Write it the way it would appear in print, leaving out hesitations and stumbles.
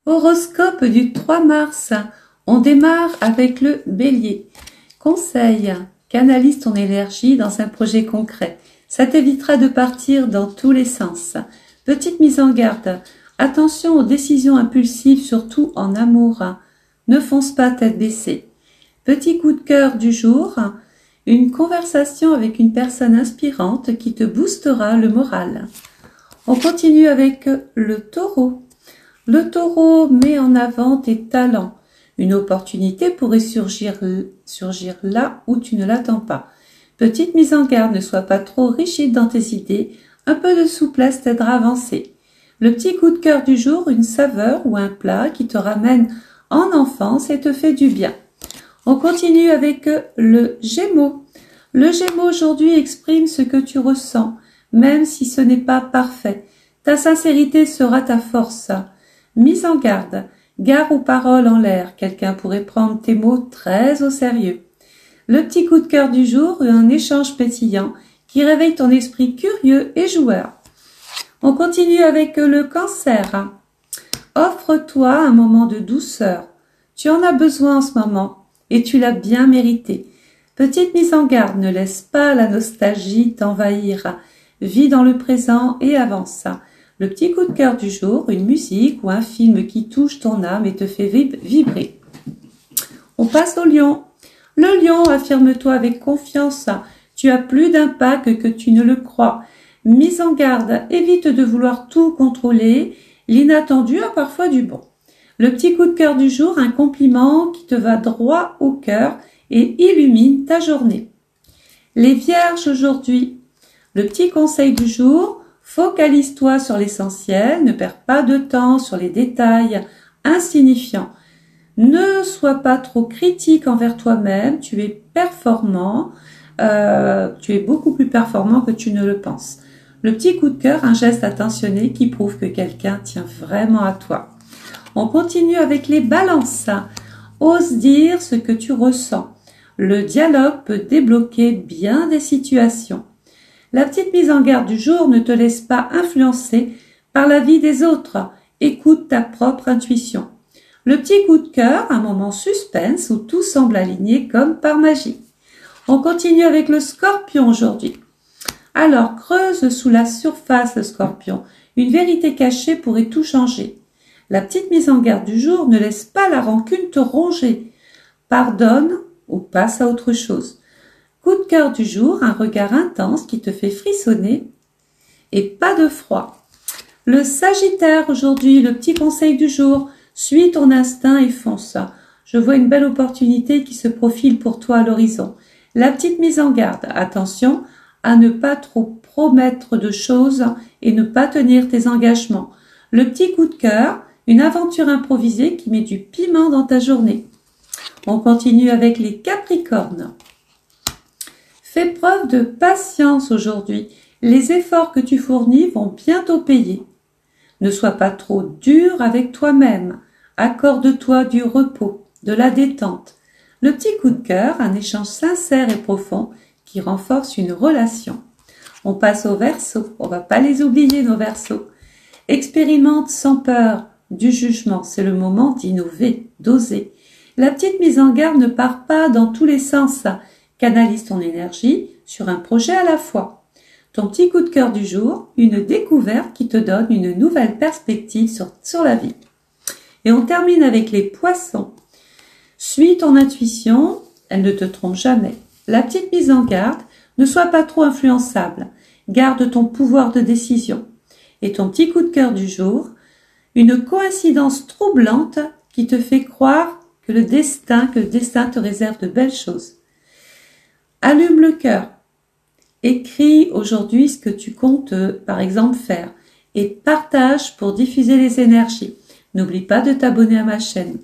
Horoscope du 3 mars. On démarre avec le Bélier. Conseil. Canalise ton énergie dans un projet concret. Ça t'évitera de partir dans tous les sens. Petite mise en garde. Attention aux décisions impulsives, surtout en amour. Ne fonce pas tête baissée. Petit coup de cœur du jour. Une conversation avec une personne inspirante qui te boostera le moral. On continue avec le Taureau. Le Taureau met en avant tes talents. Une opportunité pourrait surgir là où tu ne l'attends pas. Petite mise en garde, ne sois pas trop rigide dans tes idées. Un peu de souplesse t'aidera à avancer. Le petit coup de cœur du jour, une saveur ou un plat qui te ramène en enfance et te fait du bien. On continue avec le Gémeaux. Le Gémeaux aujourd'hui exprime ce que tu ressens, même si ce n'est pas parfait. Ta sincérité sera ta force. Mise en garde. Gare aux paroles en l'air. Quelqu'un pourrait prendre tes mots très au sérieux. Le petit coup de cœur du jour, un échange pétillant qui réveille ton esprit curieux et joueur. On continue avec le Cancer. Offre-toi un moment de douceur. Tu en as besoin en ce moment et tu l'as bien mérité. Petite mise en garde, ne laisse pas la nostalgie t'envahir. Vis dans le présent et avance. Le petit coup de cœur du jour, une musique ou un film qui touche ton âme et te fait vibrer. On passe au Lion. Le Lion, affirme-toi avec confiance. Tu as plus d'impact que tu ne le crois. Mise en garde, évite de vouloir tout contrôler. L'inattendu a parfois du bon. Le petit coup de cœur du jour, un compliment qui te va droit au cœur et illumine ta journée. Les Vierges aujourd'hui. Le petit conseil du jour, focalise-toi sur l'essentiel, ne perds pas de temps sur les détails insignifiants. Ne sois pas trop critique envers toi-même, tu es performant, tu es beaucoup plus performant que tu ne le penses. Le petit coup de cœur, un geste attentionné qui prouve que quelqu'un tient vraiment à toi. On continue avec les Balances. Ose dire ce que tu ressens. Le dialogue peut débloquer bien des situations. La petite mise en garde du jour, ne te laisse pas influencer par la vie des autres. Écoute ta propre intuition. Le petit coup de cœur, un moment suspense où tout semble aligné comme par magie. On continue avec le Scorpion aujourd'hui. Alors, creuse sous la surface le Scorpion. Une vérité cachée pourrait tout changer. La petite mise en garde du jour, ne laisse pas la rancune te ronger. Pardonne ou passe à autre chose. Coup de cœur du jour, un regard intense qui te fait frissonner et pas de froid. Le Sagittaire aujourd'hui, le petit conseil du jour, suis ton instinct et fonce. Je vois une belle opportunité qui se profile pour toi à l'horizon. La petite mise en garde, attention à ne pas trop promettre de choses et ne pas tenir tes engagements. Le petit coup de cœur, une aventure improvisée qui met du piment dans ta journée. On continue avec les Capricornes. Fais preuve de patience aujourd'hui. Les efforts que tu fournis vont bientôt payer. Ne sois pas trop dur avec toi-même. Accorde-toi du repos, de la détente. Le petit coup de cœur, un échange sincère et profond qui renforce une relation. On passe aux Verseaux. On va pas les oublier, nos Verseaux. Expérimente sans peur du jugement. C'est le moment d'innover, d'oser. La petite mise en garde ne part pas dans tous les sens. Canalise ton énergie sur un projet à la fois. Ton petit coup de cœur du jour, une découverte qui te donne une nouvelle perspective sur la vie. Et on termine avec les Poissons. Suis ton intuition, elle ne te trompe jamais. La petite mise en garde, ne sois pas trop influençable. Garde ton pouvoir de décision. Et ton petit coup de cœur du jour, une coïncidence troublante qui te fait croire que le destin te réserve de belles choses. Allume le cœur. Écris aujourd'hui ce que tu comptes, par exemple, faire. Et partage pour diffuser les énergies. N'oublie pas de t'abonner à ma chaîne.